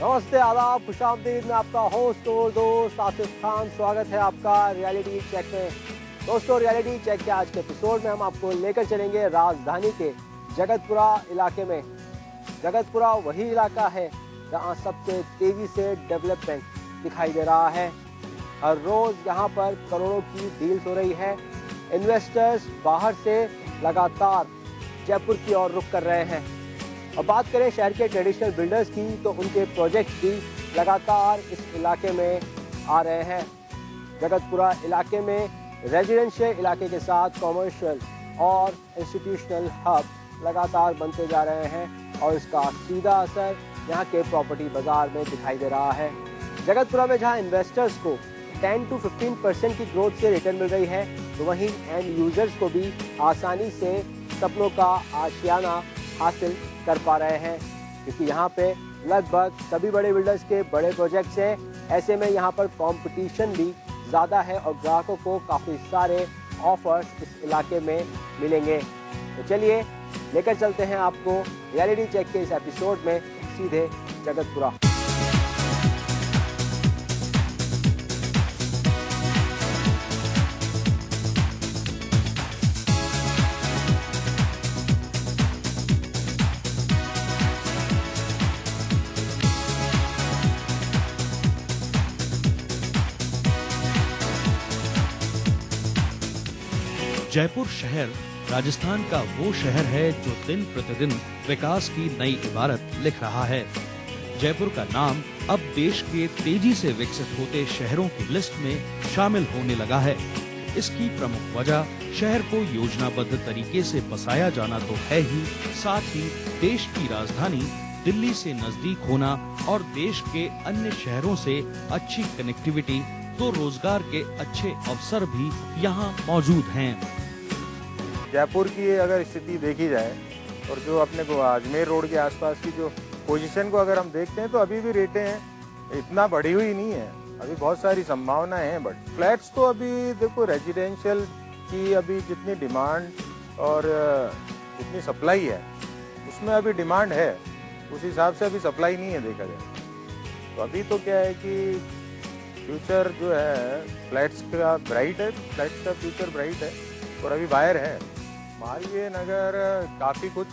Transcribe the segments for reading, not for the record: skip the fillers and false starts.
नमस्ते, आदाब, खुशामदीद। मैं आपका होस्ट और दोस्त आसिफ खान। स्वागत है आपका रियलिटी चेक में। दोस्तों, रियलिटी चेक के आज के एपिसोड में हम आपको लेकर चलेंगे राजधानी के जगतपुरा इलाके में। जगतपुरा वही इलाका है जहां सबसे तेजी से डेवलपमेंट दिखाई दे रहा है। हर रोज यहां पर करोड़ों की डील्स हो रही है। इन्वेस्टर्स बाहर से लगातार जयपुर की ओर रुख कर रहे हैं। अब बात करें शहर के ट्रेडिशनल बिल्डर्स की, तो उनके प्रोजेक्ट्स भी लगातार इस इलाके में आ रहे हैं। जगतपुरा इलाके में रेजिडेंशियल इलाके के साथ कमर्शियल और इंस्टीट्यूशनल हब लगातार बनते जा रहे हैं और इसका सीधा असर यहाँ के प्रॉपर्टी बाजार में दिखाई दे रहा है। जगतपुरा में जहाँ इन्वेस्टर्स को 10 to 15% की ग्रोथ से रिटर्न मिल रही है, तो वहीं एंड यूजर्स को भी आसानी से सपनों का आशियाना हासिल कर पा रहे हैं, क्योंकि यहाँ पे लगभग सभी बड़े बिल्डर्स के बड़े प्रोजेक्ट्स हैं। ऐसे में यहाँ पर कंपटीशन भी ज़्यादा है और ग्राहकों को काफ़ी सारे ऑफर्स इस इलाके में मिलेंगे। तो चलिए लेकर चलते हैं आपको रियलिटी चेक के इस एपिसोड में सीधे जगतपुरा। जयपुर शहर राजस्थान का वो शहर है जो दिन प्रतिदिन विकास की नई इबारत लिख रहा है। जयपुर का नाम अब देश के तेजी से विकसित होते शहरों की लिस्ट में शामिल होने लगा है। इसकी प्रमुख वजह शहर को योजनाबद्ध तरीके से बसाया जाना तो है ही, साथ ही देश की राजधानी दिल्ली से नजदीक होना और देश के अन्य शहरों से अच्छी कनेक्टिविटी, तो रोजगार के अच्छे अवसर भी यहाँ मौजूद हैं। जयपुर की अगर स्थिति देखी जाए और जो अपने को अजमेर रोड के आसपास की जो पोजीशन को अगर हम देखते हैं, तो अभी भी रेटें हैं इतना बढ़ी हुई नहीं है। अभी बहुत सारी संभावनाएं हैं, बट फ्लैट्स तो अभी देखो रेजिडेंशियल की अभी जितनी डिमांड और जितनी सप्लाई है उसमें अभी डिमांड है, उस हिसाब से अभी सप्लाई नहीं है देखा जाए। तो अभी तो क्या है कि फ्यूचर जो है फ्लैट्स का ब्राइट है, फ्लैट्स का फ्यूचर ब्राइट है और अभी बायर है। मालवीय नगर काफ़ी कुछ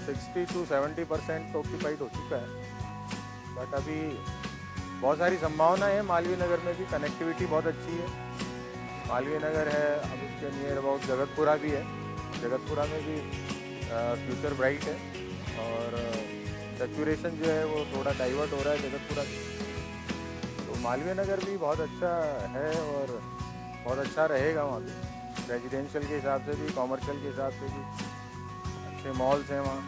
60 to 70% ऑक्यूपाइड हो चुका है, बट अभी बहुत सारी संभावनाएं हैं। मालवीय नगर में भी कनेक्टिविटी बहुत अच्छी है। मालवीय नगर है, अब उसके नियर अबाउट जगतपुरा भी है। जगतपुरा में भी फ्यूचर ब्राइट है और सेचुरेशन जो है वो थोड़ा डाइवर्ट हो रहा है जगतपुरा से। तो मालवीय नगर भी बहुत अच्छा है और बहुत अच्छा रहेगा। वहाँ पे रेजिडेंशियल के हिसाब से भी, कॉमर्शियल के हिसाब से भी अच्छे मॉल्स हैं, वहाँ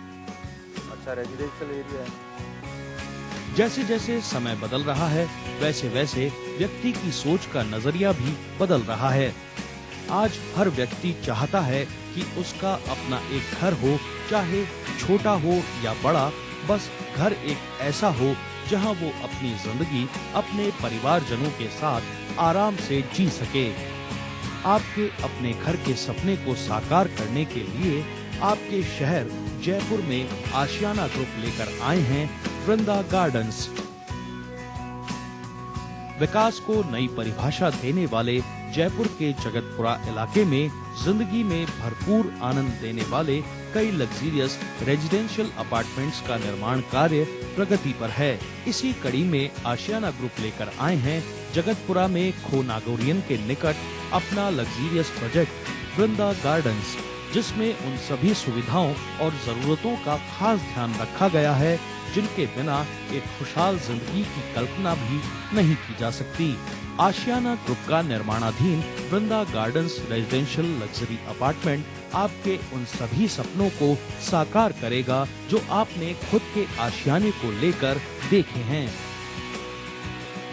अच्छा रेजिडेंशियल एरिया है। जैसे जैसे समय बदल रहा है, वैसे वैसे व्यक्ति की सोच का नजरिया भी बदल रहा है। आज हर व्यक्ति चाहता है कि उसका अपना एक घर हो, चाहे छोटा हो या बड़ा, बस घर एक ऐसा हो जहां वो अपनी जिंदगी अपने परिवारजनों के साथ आराम से जी सके। आपके अपने घर के सपने को साकार करने के लिए आपके शहर जयपुर में आशियाना ग्रुप लेकर आए हैं वृंदा गार्डन्स। विकास को नई परिभाषा देने वाले जयपुर के जगतपुरा इलाके में जिंदगी में भरपूर आनंद देने वाले कई लग्जरियस रेजिडेंशियल अपार्टमेंट्स का निर्माण कार्य प्रगति पर है। इसी कड़ी में आशियाना ग्रुप लेकर आए हैं जगतपुरा में खो नागौरियन के निकट अपना लग्जरियस प्रोजेक्ट वृंदा गार्डन्स, जिसमें उन सभी सुविधाओं और जरूरतों का खास ध्यान रखा गया है जिनके बिना एक खुशहाल जिंदगी की कल्पना भी नहीं की जा सकती। आशियाना ग्रुप का निर्माणाधीन वृंदा गार्डन्स रेजिडेंशियल लग्जरी अपार्टमेंट आपके उन सभी सपनों को साकार करेगा जो आपने खुद के आशियाने को लेकर देखे हैं।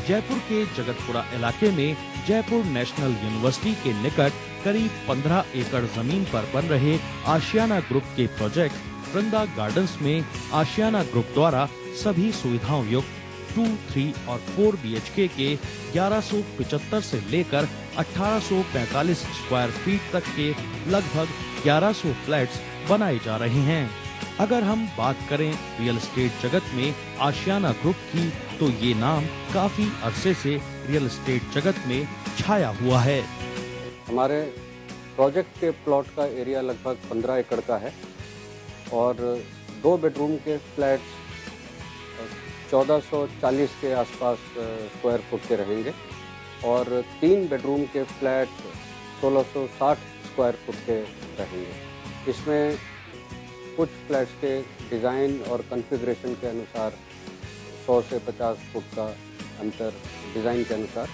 जयपुर के जगतपुरा इलाके में जयपुर नेशनल यूनिवर्सिटी के निकट करीब 15 एकड़ जमीन पर बन रहे आशियाना ग्रुप के प्रोजेक्ट वृंदा गार्डन्स में आशियाना ग्रुप द्वारा सभी सुविधाओं युक्त 2, 3 और 4 BHK के 1175 से लेकर 1845 स्क्वायर फीट तक के लगभग 1100 फ्लैट्स बनाए जा रहे हैं। अगर हम बात करें रियल एस्टेट जगत में आशियाना ग्रुप की, तो ये नाम काफी अरसे से रियल एस्टेट जगत में छाया हुआ है। हमारे प्रोजेक्ट के प्लॉट का एरिया लगभग 15 एकड़ का है और 2 बेडरूम के फ्लैट्स 1440 के आसपास स्क्वायर फुट के रहेंगे और 3 बेडरूम के फ्लैट 1660 स्क्वायर फुट के रहेंगे। इसमें कुछ फ्लैट्स के डिज़ाइन और कॉन्फ़िगरेशन के अनुसार 100 से 50 फुट का अंतर डिज़ाइन के अनुसार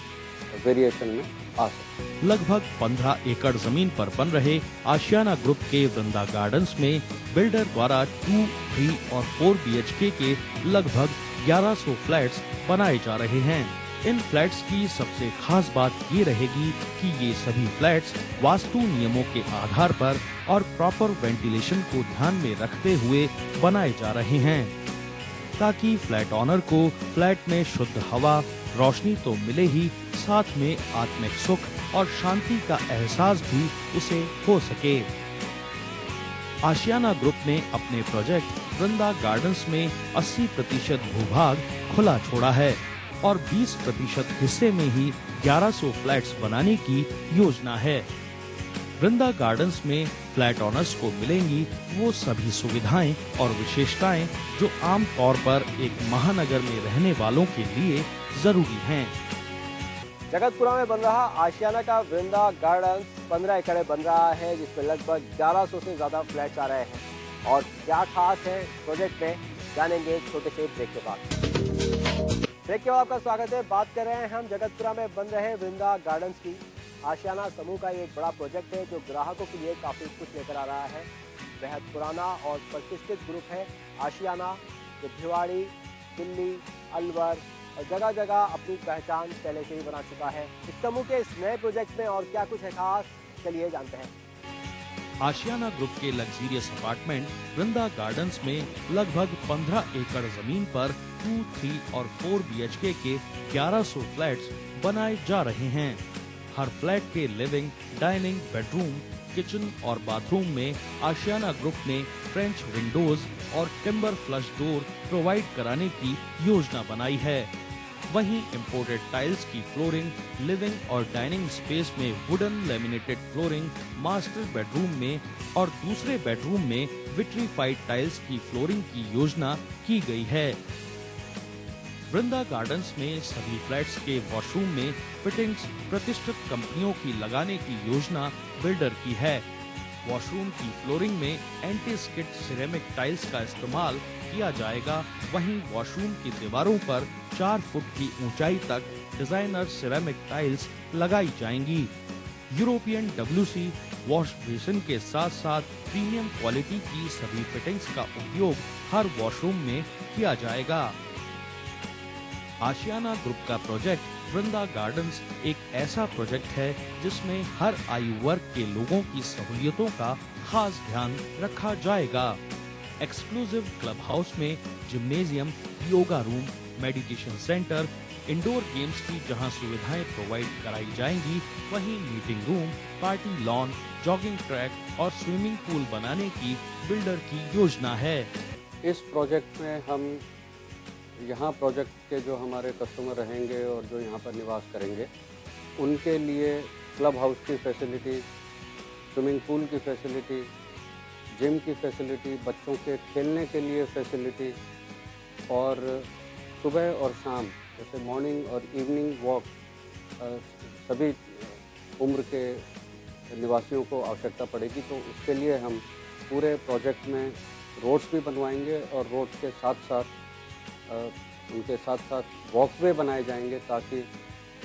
वेरिएशन में आ सकता है। लगभग 15 एकड़ जमीन पर बन रहे आशियाना ग्रुप के वृंदा गार्डन्स में बिल्डर द्वारा 2, 3 और 4 BHK के लगभग 1100 फ्लैट्स बनाए जा रहे हैं। इन फ्लैट्स की सबसे खास बात ये रहेगी कि ये सभी फ्लैट्स वास्तु नियमों के आधार पर और प्रॉपर वेंटिलेशन को ध्यान में रखते हुए बनाए जा रहे हैं, ताकि फ्लैट ऑनर को फ्लैट में शुद्ध हवा, रोशनी तो मिले ही, साथ में आत्मिक सुख और शांति का एहसास भी उसे हो सके। आशियाना ग्रुप ने अपने प्रोजेक्ट वृंदा गार्डन्स में 80% भूभाग खुला छोड़ा है और 20% हिस्से में ही 1100 फ्लैट्स बनाने की योजना है। वृंदा गार्डन्स में फ्लैट ऑनर्स को मिलेंगी वो सभी सुविधाएं और विशेषताएं जो आम तौर पर एक महानगर में रहने वालों के लिए जरूरी हैं। जगतपुरा में बन रहा आशियाना का वृंदा गार्डन्स 15 एकड़ में बन रहा है, जिसमें लगभग 1100 से ज्यादा फ्लैट्स आ रहे हैं। और क्या खास है प्रोजेक्ट में, जानेंगे एक छोटे से ब्रेक के बाद। ब्रेक के बाद आपका स्वागत है। बात कर रहे हैं हम जगतपुरा में बन रहे वृंदा गार्डन्स की। आशियाना समूह का ये एक बड़ा प्रोजेक्ट है जो ग्राहकों के लिए काफी कुछ लेकर आ रहा है। बेहद पुराना और प्रतिष्ठित ग्रुप है आशियाना, जो भिवाड़ी, दिल्ली, अलवर और जगह जगह अपनी पहचान पहले से ही बना चुका है। इस समूह के इस नए प्रोजेक्ट में और क्या कुछ है खास, चलिए जानते हैं। आशियाना ग्रुप के लग्जरियस अपार्टमेंट वृंदा गार्डन्स में लगभग 15 एकड़ जमीन पर 2, 3 और 4 BHK के 1100 फ्लैट्स बनाए जा रहे हैं। हर फ्लैट के लिविंग, डाइनिंग, बेडरूम, किचन और बाथरूम में आशियाना ग्रुप ने फ्रेंच विंडोज और टिम्बर फ्लश डोर प्रोवाइड कराने की योजना बनाई है। वहीं इंपोर्टेड टाइल्स की फ्लोरिंग लिविंग और डाइनिंग स्पेस में wooden laminated flooring master bedroom में और दूसरे बेडरूम में विट्रीफाइड टाइल्स की फ्लोरिंग की योजना की गई है। वृंदा गार्डन्स में सभी फ्लैट्स के वॉशरूम में फिटिंग्स प्रतिष्ठित कंपनियों की लगाने की योजना बिल्डर की है। वॉशरूम की फ्लोरिंग में एंटी स्किड सिरेमिक टाइल्स का इस्तेमाल किया जाएगा। वहीं वॉशरूम की दीवारों पर 4 फुट की ऊंचाई तक डिजाइनर सिरेमिक टाइल्स लगाई जाएंगी। यूरोपियन WC वॉश बेसिन के साथ साथ प्रीमियम क्वालिटी की सभी फिटिंग्स का उपयोग हर वॉशरूम में किया जाएगा। आशियाना ग्रुप का प्रोजेक्ट वृंदा गार्डन्स एक ऐसा प्रोजेक्ट है जिसमें हर आयु वर्ग के लोगों की सहूलियतों का खास ध्यान रखा जाएगा। एक्सक्लूसिव क्लब हाउस में gymnasium, yoga room, meditation centre, indoor games की जहां सुविधाएं प्रोवाइड कराई जाएंगी, वहीं meeting room, party lawn, jogging track और स्विमिंग पूल बनाने की बिल्डर की योजना है। इस प्रोजेक्ट में हम यहाँ प्रोजेक्ट के जो हमारे कस्टमर रहेंगे और जो यहाँ पर निवास करेंगे, उनके लिए क्लब हाउस की फैसिलिटी, स्विमिंग पूल की फैसिलिटी, जिम की फैसिलिटी, बच्चों के खेलने के लिए फैसिलिटी और सुबह और शाम जैसे मॉर्निंग और इवनिंग वॉक सभी उम्र के निवासियों को आवश्यकता पड़ेगी। तो उसके लिए हम पूरे प्रोजेक्ट में रोड्स भी बनवाएंगे और रोड्स के साथ साथ उनके साथ साथ वॉकवे बनाए जाएंगे ताकि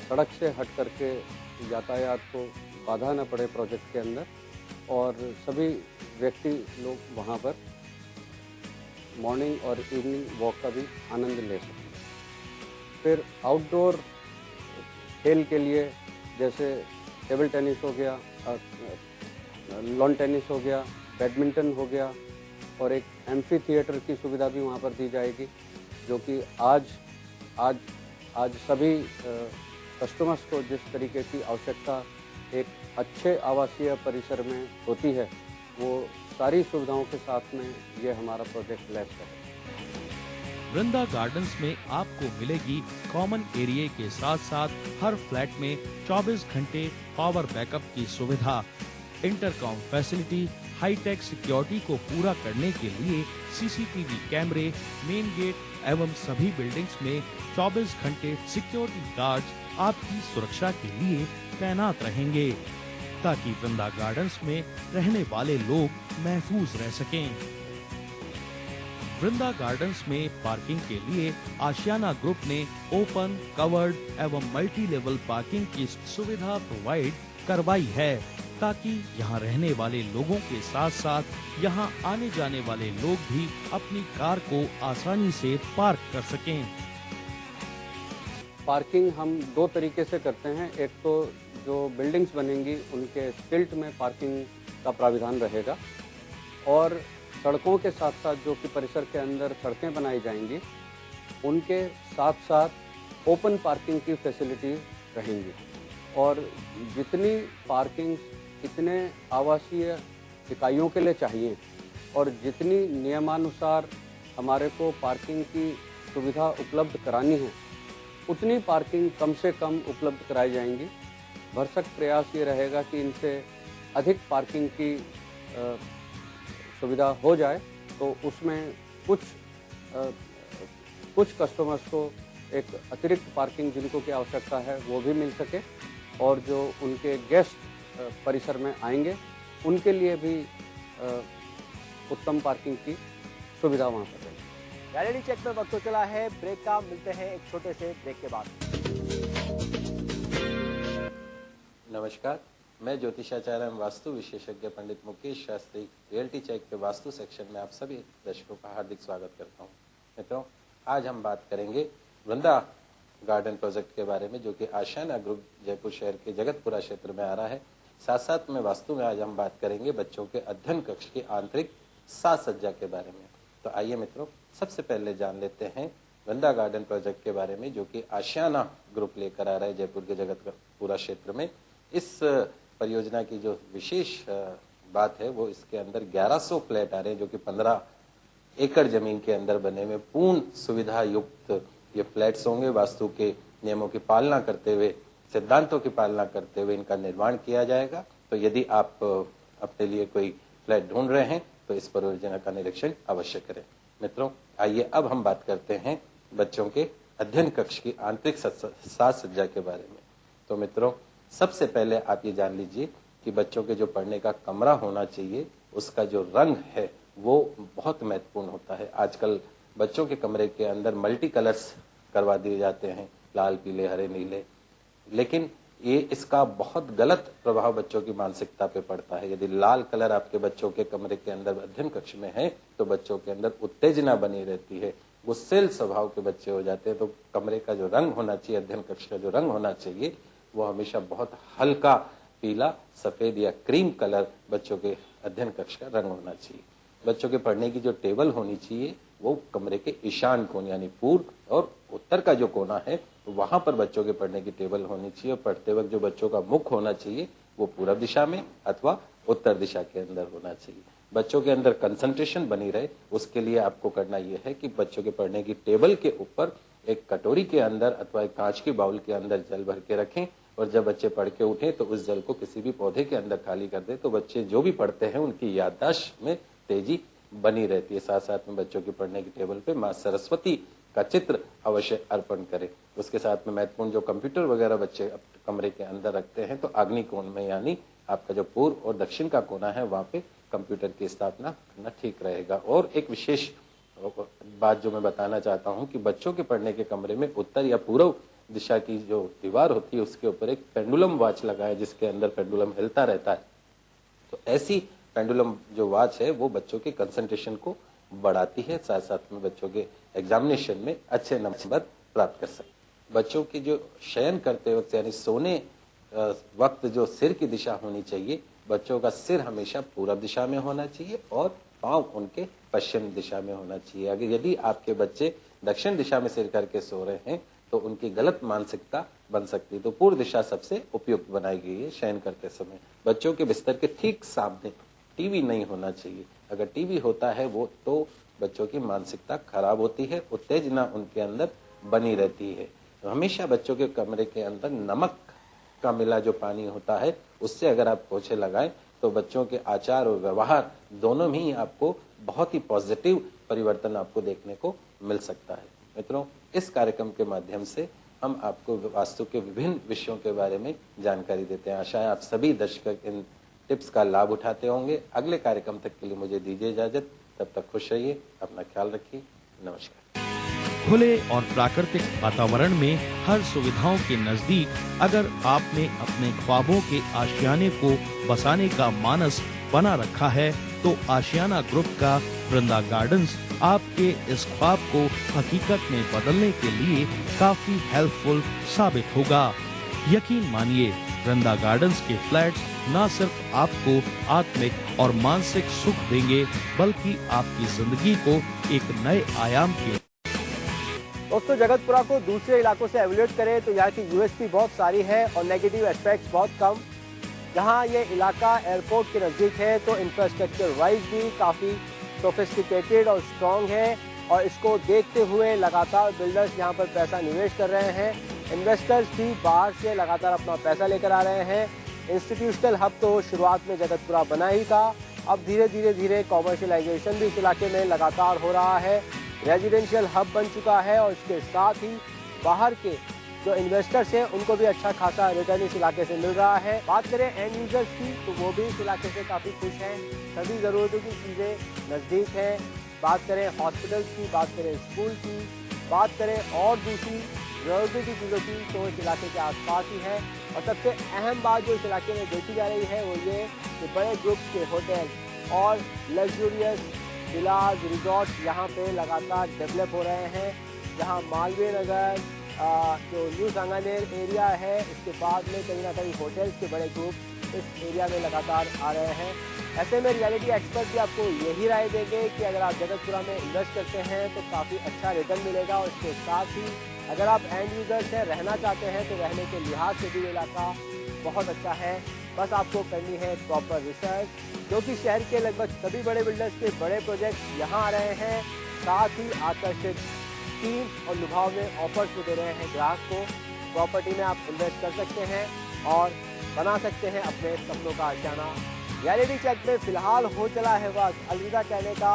सड़क से हट करके यातायात को बाधा न पड़े प्रोजेक्ट के अंदर और सभी व्यक्ति लोग वहाँ पर मॉर्निंग और इवनिंग वॉक का भी आनंद ले सकें। फिर आउटडोर खेल के लिए जैसे टेबल टेनिस हो गया, लॉन टेनिस हो गया, बैडमिंटन हो गया और एक एम्फी थिएटर की सुविधा भी वहाँ पर दी जाएगी, जो कि आज सभी कस्टमर्स को जिस तरीके की आवश्यकता एक अच्छे आवासीय परिसर में होती है, वो सारी सुविधाओं के साथ में ये हमारा प्रोजेक्ट लैस है। वृंदा गार्डन्स में आपको मिलेगी कॉमन एरिया के साथ साथ हर फ्लैट में 24 घंटे पावर बैकअप की सुविधा, इंटरकॉम फैसिलिटी, हाईटेक सिक्योरिटी को पूरा करने के लिए सीसीटीवी कैमरे, मेन गेट एवं सभी बिल्डिंग्स में 24 घंटे सिक्योरिटी गार्ड्स आपकी सुरक्षा के लिए तैनात रहेंगे ताकि वृंदा गार्डन्स में रहने वाले लोग महफूज रह सकें। वृंदा गार्डन्स में पार्किंग के लिए आशियाना ग्रुप ने ओपन, कवर्ड एवं मल्टी लेवल पार्किंग की सुविधा प्रोवाइड करवाई है ताकि यहाँ रहने वाले लोगों के साथ साथ यहाँ आने जाने वाले लोग भी अपनी कार को आसानी से पार्क कर सकें। पार्किंग हम दो तरीके से करते हैं। एक तो जो बिल्डिंग्स बनेंगी उनके स्टिल्ट में पार्किंग का प्राविधान रहेगा और सड़कों के साथ साथ जो कि परिसर के अंदर सड़कें बनाई जाएंगी उनके साथ साथ ओपन पार्किंग की फैसिलिटीज रहेंगी और जितनी पार्किंग इतने आवासीय इकाइयों के लिए चाहिए और जितनी नियमानुसार हमारे को पार्किंग की सुविधा उपलब्ध करानी है उतनी पार्किंग कम से कम उपलब्ध कराई जाएंगी। भरसक प्रयास ये रहेगा कि इनसे अधिक पार्किंग की सुविधा हो जाए तो उसमें कुछ कस्टमर्स को एक अतिरिक्त पार्किंग जिनको की आवश्यकता है वो भी मिल सके और जो उनके गेस्ट परिसर में आएंगे उनके लिए भी उत्तम पार्किंग की सुविधा वहाँ पर रहेगी। रियलिटी चेक में वक्त तो चला है ब्रेक का, मिलते हैं एक छोटे से ब्रेक के बाद। नमस्कार, मैं ज्योतिषाचार्य एवं वास्तु विशेषज्ञ पंडित मुकेश शास्त्री रियलिटी चेक के वास्तु सेक्शन में आप सभी दर्शकों का हार्दिक स्वागत करता हूं। मित्रों, आज हम बात करेंगे वृंदा गार्डन प्रोजेक्ट के बारे में जो कि आशियाना ग्रुप जयपुर शहर के जगतपुरा क्षेत्र में आ रहा है। साथ साथ में वास्तु में आज हम बात करेंगे बच्चों के अध्ययन कक्ष की आंतरिक साज सज्जा के बारे में। तो आइए मित्रों, सबसे पहले जान लेते हैं वृंदा गार्डन प्रोजेक्ट के बारे में जो कि आशियाना ग्रुप लेकर आ रहा है जयपुर के जगतपुरा क्षेत्र में। इस परियोजना की जो विशेष बात है वो इसके अंदर 1100 फ्लैट आ रहे हैं जो कि 15 एकड़ जमीन के अंदर बने हुए पूर्ण सुविधा युक्त ये फ्लैट्स होंगे। वास्तु के नियमों की पालना करते हुए, सिद्धांतों की पालना करते हुए इनका निर्माण किया जाएगा। तो यदि आप अपने लिए कोई फ्लैट ढूंढ रहे हैं तो इस परियोजना का निरीक्षण अवश्य करें। मित्रों, आइए अब हम बात करते हैं बच्चों के अध्ययन कक्ष की आंतरिक साज सज्जा के बारे में। तो मित्रों, सबसे पहले आप ये जान लीजिए कि बच्चों के जो पढ़ने का कमरा होना चाहिए उसका जो रंग है वो बहुत महत्वपूर्ण होता है। आजकल बच्चों के कमरे के अंदर मल्टी कलर्स करवा दिए जाते हैं, लाल, पीले, हरे, नीले, लेकिन ये इसका बहुत गलत प्रभाव बच्चों की मानसिकता पे पड़ता है। यदि लाल कलर आपके बच्चों के कमरे के अंदर अध्ययन कक्ष में है तो बच्चों के अंदर उत्तेजना बनी रहती है, गुस्सेल स्वभाव के बच्चे हो जाते हैं। तो कमरे का जो रंग होना चाहिए, अध्ययन कक्ष का जो रंग होना चाहिए वो हमेशा बहुत हल्का पीला, सफेद या क्रीम कलर बच्चों के अध्ययन कक्ष का रंग होना चाहिए। बच्चों के पढ़ने की जो टेबल होनी चाहिए वो कमरे के ईशान कोण यानी पूर्व और उत्तर का जो कोना है वहां पर बच्चों के पढ़ने की टेबल होनी चाहिए। और पढ़ते वक्त जो बच्चों का मुख होना चाहिए वो पूर्व दिशा में अथवा उत्तर दिशा के अंदर होना चाहिए। बच्चों के अंदर कंसंट्रेशन बनी रहे उसके लिए आपको करना यह है कि बच्चों के पढ़ने की टेबल के ऊपर एक कटोरी के अंदर अथवा एक कांच की बाउल के अंदर जल भर के रखें और जब बच्चे पढ़ के उठे तो उस जल को किसी भी पौधे के अंदर खाली कर दे। तो बच्चे जो भी पढ़ते हैं उनकी याददाश्त में तेजी बनी रहती है। साथ साथ में बच्चों की पढ़ने की टेबल पे माँ सरस्वती का चित्र अवश्य अर्पण करें। उसके साथ में महत्वपूर्ण जो कंप्यूटर वगैरह बच्चे कमरे के अंदर रखते हैं तो अग्नि कोण में यानी आपका जो पूर्व और दक्षिण का कोना है वहां पे कंप्यूटर की स्थापना करना ठीक रहेगा। और एक विशेष बात जो मैं बताना चाहता हूं कि बच्चों के पढ़ने के कमरे में उत्तर या पूर्व दिशा की जो दीवार होती है उसके ऊपर एक पेंडुलम वॉच लगा है जिसके अंदर पेंडुलम हिलता रहता है। तो ऐसी पेंडुलम जो वॉच है वो बच्चों के कंसंट्रेशन को बढ़ाती है, साथ साथ में बच्चों के एग्जामिनेशन में अच्छे नंबर प्राप्त कर सकते। बच्चों की जो शयन करते वक्त यानी सोने वक्त जो सिर की दिशा होनी चाहिए, बच्चों का सिर हमेशा पूर्व दिशा में होना चाहिए और पांव उनके पश्चिम दिशा में होना चाहिए। अगर यदि आपके बच्चे दक्षिण दिशा में सिर करके सो रहे हैं तो उनकी गलत मानसिकता बन सकती है। तो पूर्व दिशा सबसे उपयुक्त बनाई गई है शयन करते समय। बच्चों के बिस्तर के ठीक सामने टीवी नहीं होना चाहिए। अगर टीवी होता है वो तो बच्चों की मानसिकता खराब होती है, उत्तेजना उनके अंदर बनी रहती है। तो हमेशा बच्चों के कमरे के अंदर नमक का मिला जो पानी होता है उससे अगर आप पोछे लगाएं तो बच्चों के आचार और व्यवहार दोनों में ही आपको बहुत ही पॉजिटिव परिवर्तन आपको देखने को मिल सकता है। मित्रों, इस कार्यक्रम के माध्यम से हम आपको वास्तु के विभिन्न विषयों के बारे में जानकारी देते हैं। आशा है आप सभी दर्शक इन टिप्स का लाभ उठाते होंगे। अगले कार्यक्रम तक के लिए मुझे दीजिए इजाजत। तब तक खुश रहिए, अपना ख्याल रखिए। नमस्कार। खुले और प्राकृतिक वातावरण में हर सुविधाओं के नजदीक अगर आपने अपने ख्वाबों के आशियाने को बसाने का मानस बना रखा है तो आशियाना ग्रुप का वृंदा गार्डन्स आपके इस ख्वाब को हकीकत में बदलने के लिए काफी हेल्पफुल साबित होगा। यकीन मानिए, वृंदा गार्डन्स के फ्लैट्स न सिर्फ आपको आत्मिक और मानसिक सुख देंगे बल्कि आपकी जिंदगी को एक नए आयाम के दोस्तों, जगतपुरा को दूसरे इलाकों से एवेल्यूएट करें तो यहाँ की यूएसपी बहुत सारी है और नेगेटिव एस्पेक्ट्स बहुत कम। जहाँ ये इलाका एयरपोर्ट के नज़दीक है तो इंफ्रास्ट्रक्चर वाइज भी काफ़ी सोफिस्टिकेटेड और स्ट्रॉन्ग है और इसको देखते हुए लगातार बिल्डर्स यहाँ पर पैसा निवेश कर रहे हैं। इन्वेस्टर्स भी बाहर से लगातार अपना पैसा लेकर आ रहे हैं। इंस्टीट्यूशनल हब तो शुरुआत में जगतपुरा बना ही था, अब धीरे धीरे कॉमर्शलाइजेशन भी इस इलाके में लगातार हो रहा है। रेजिडेंशियल हब बन चुका है और इसके साथ ही बाहर के जो इन्वेस्टर्स हैं उनको भी अच्छा खासा रिटर्न इस इलाके से मिल रहा है। बात करें एंड यूजर्स की तो वो भी इस इलाके से काफ़ी खुश हैं। सभी ज़रूरतों की चीज़ें नज़दीक हैं। बात करें हॉस्पिटल्स की, बात करें स्कूल की, बात करें और दूसरी ज़रूरत की चीज़ों की तो इस इलाके के आसपास ही है। और सबसे अहम बात जो इस इलाके में देखी जा रही है वो ये कि बड़े ग्रुप के होटल और लग्जूरियस विलाज रिजॉर्ट यहाँ पे लगातार डेवलप हो रहे हैं। जहाँ मालवीय नगर जो न्यू सांगानेर एरिया है इसके बाद में कहीं ना कहीं होटल्स के बड़े ग्रुप इस एरिया में लगातार आ रहे हैं। ऐसे में रियलिटी एक्सपर्ट भी आपको यही राय देंगे कि अगर आप जगतपुरा में इन्वेस्ट करते हैं तो काफ़ी अच्छा रिटर्न मिलेगा और इसके साथ ही अगर आप एंड यूजर्स हैं, रहना चाहते हैं तो रहने के लिहाज से भी इलाका बहुत अच्छा है। बस आपको करनी है प्रॉपर रिसर्च, क्योंकि शहर के लगभग सभी बड़े बिल्डर्स के बड़े प्रोजेक्ट्स यहाँ आ रहे हैं। साथ ही आकर्षित स्कीम्स और लुभाव में ऑफर्स भी दे रहे हैं ग्राहक को। प्रॉपर्टी में आप इन्वेस्ट कर सकते हैं और बना सकते हैं अपने सपनों का आशियाना। रियलिटी चेक में फिलहाल हो चला है वक्त अलविदा कहने का।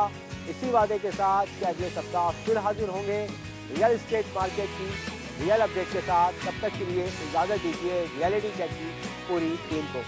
इसी वादे के साथ कि अगले सप्ताह फिर हाजिर होंगे रियल एस्टेट मार्केट की रियल अपडेट के साथ। तब तक के लिए इजाज़त दीजिए रियलिटी चेक की पूरी टीम को।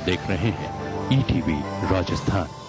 देख रहे हैं ईटीवी राजस्थान।